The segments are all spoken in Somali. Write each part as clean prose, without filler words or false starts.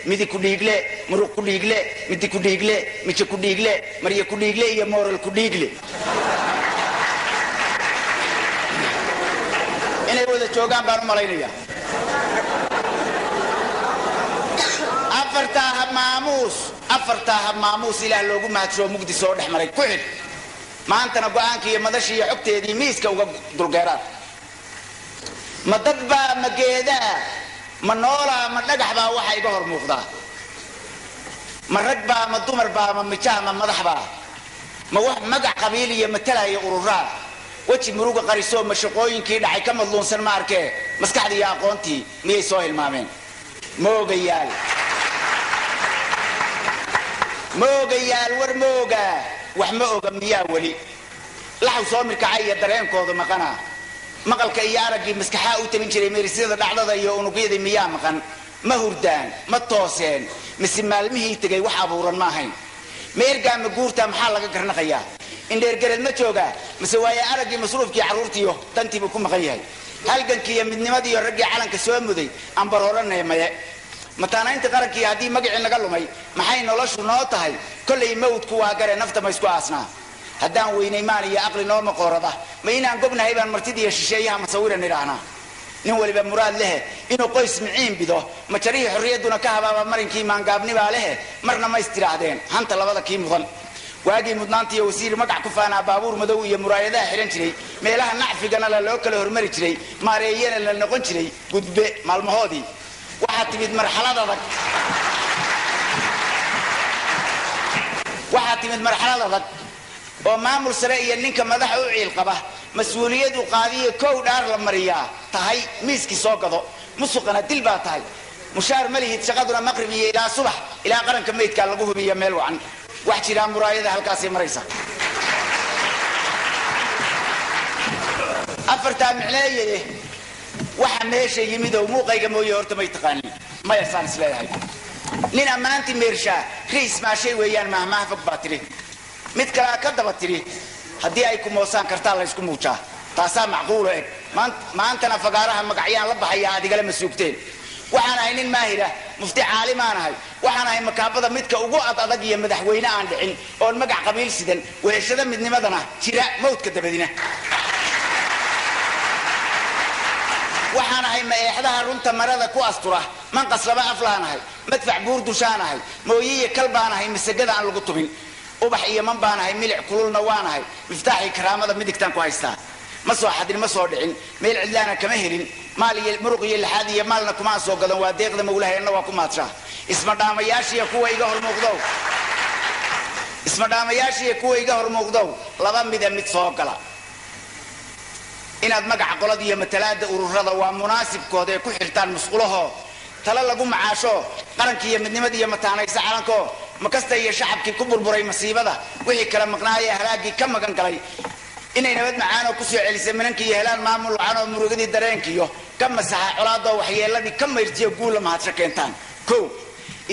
midi ku dhiigle muruq ku dhiigle midi ku dhiigle mije ku dhiigle mariya ku dhiigle iyo moral ku dhiigle inay wada joogaan baan u malaynayaa afartaa maamuus ilaah loogu mahadshoo mugdi soo dhex maray ku xidh maantana go'aankii iyo madashii iyo xogteedii miiska uga dulgeeraan ma dad baa ma geedaa ma noolaa ma dhagax baa waxa iga hor muuqdaa ma rag baa ma dumar baa ma mijaa ma madax baa ma wax magac qabiil iyo matalaya ururaa weji muruga qarisoo ma shaqooyinkii dhacay ka madluunsan ma arkee maskaxdii iyo aqoontii miyay soo hilmaameen moogayaal war mooga wax ma oga miyaa weli laxaw soo mirkacay iyo dareenkooda maqana maqalka iyo araggii maskaxaa u tabin jiray meerisyada dhacdada iyo unugyadii miyaa maqan ma hurdaan ma tooseen mise maalmihii tegay wax abuuran ma ahayn meergaa ma guurtaa maxaa laga garnaqayaa indheergareed ma joogaa mise waaye araggii masruufkii carruurtiiyo dantiibuu ku maqan yahay halgankii iyo midnimadii iyo raggii calanka soo muday aan barooranay maye mataanaynta qarankii haddii magacii naga lumay maxay noloshu noo tahay kollay mawdku waa gare nafta ma isku aasnaa haddaan weynay maan iyo aqli nooma qoorada ma inaan gobnahay baan martidiiyo shisheeyaha masawiran idhaahnaa nin waliba muraad lehe inuu qoys miciin bido ma jarihii xorriyadduna ka habaaba marinkii maangaabnibaa lehe marna ma istidhaahdeen hanta labada kii mudan waagii mudnaantiiyo wasiir magac ku faanaa baabuur madow iyo muraayadaha xidhan jiray meelaha nacfigana loo kala hormari jiray maareeyana la noqon jiray gudbe maalmahoodii waxaa timid marxalad adag oo maamul sare iyo ninka madaxa u ciil qaba mas-uuliyadu qaadiyo kow dhaar la mariyaa tahay miiskii soo gado musuqana dil baa tahay mushaar ma lihid shaqaduna maqrib iyo ilaa subax ilaa qaranka meydkaa lagu hubiya meel wacan wax jiraa muraayada halkaasay maraysa afartaa micneeyade waxa meesha yimidow muuqayga mooye horta may taqaanin maya saan isleeyahay nin ammaantii meershaa riis maashay weeyaan mahmaha fog baa tiri mid kalea ka daba tiri haddii ay ku moosaan kartaa la ysku muujaa taasaa macquulo eg maantana fagaaraha magacyaan la baxaya aad igala masuugteen waxaan ahay nin maahira mufti caalimaan ahay waxaan ahay makaabada midka ugu adag iyo madaxweyne aan dhicin oon magac qabiil sidan weeshada midnimadana jira mawdka dabadina waxaan ahay maeexdaha runta marada ku astura manqas laba aflaan ahay madfac buur dushaan ahay mooyiye kal baan ahay masagada aan lagu tubin ubax iyo man baan ahay milic kululna waan ahay miftaaxii karaamada midigtaan ku haystaa ma soo xadin ma soo dhicin meel cidlaana kama helin maal iyo muruq iyo laxaad iyo maalna kumaan soo gadan waa deeqda mawlahaynna waa ku maadshaa ismadhaamayaashiiyo kuwa iga hor muuqdow laba mida mid soo gala inaad magaca qolada iyo matalaada ururada waa munaasibkooda ee ku xirtaan musqulaho tala lagu macaasho qarankii iyo midnimadii iyo mataanaysa calanko makasta iyo shacabkii ku burburay masiibada wixii kala maqnaayay halaagii ka magan galay inay nabad macaan oo ku soo celisay minankii iyo helaan maamul wacan oo murugadii dareenkiiyo ka masaxa colaadoo waxyeeladii ka mayrtiyo guulla mahadso keentaan kow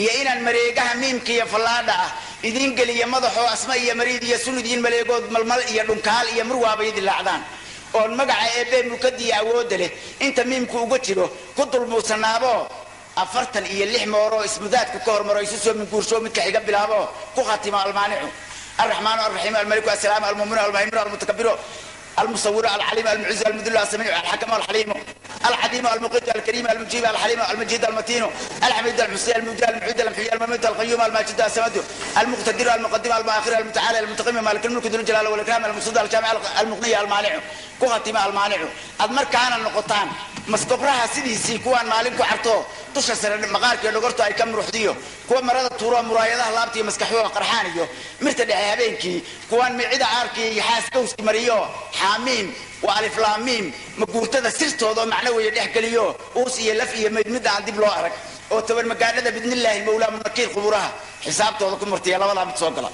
iyo inaan mareegaha miimka iyo fallaadha ah idiin geliya madaxoo asma iyo mariid iyo sunidiin maleegood malmal iyo dhunkaal iyo murwaabay dilaacdaan oon magaca eebbe mulkadiiyo awoodda leh inta miimku uga jiro ku dulmuusanaabo 46 mooroo ismudaadku ka hormaro isu soo min guursho midka xiga bilaabo ku khatimo almaanicu الرحمن الرحيم الملك السلام المؤمن المهيمن المتكبر المصور العليم المعز المذل السميع الحكم الحليم العديم المقيت الكريم المجيب الحليم المجيد المتين الحميد المحسن المبدع المعيد المحيي المميت القيوم الماجد السمد المقتدر المقدم المؤخر المتعالى المتقيم مالك الملك ذو الجلال والاكرام المصدر الجامع المغني المانع كختم المانع ادمر كان النقطان مستقرها سيدي كوان مالك عرتو تشسر مقارك لغرتو اي كم روحديو كوا مرada tuuro muraayadaha laabtiyo maskaxooda qarxaaniyo mirta dhaxay habeenkii kuwan micida aarkii xaaskowski mariyo xaamiim wa alif laam miim maguurtada sirtooda macnawiye dhaxgaliyo uus iyo laf iyo mid aan dib loo arag oo tabar magaalada bidnillaahi mawlaa munakiir quburaha xisaabtooda ku martiya labada mid soo gala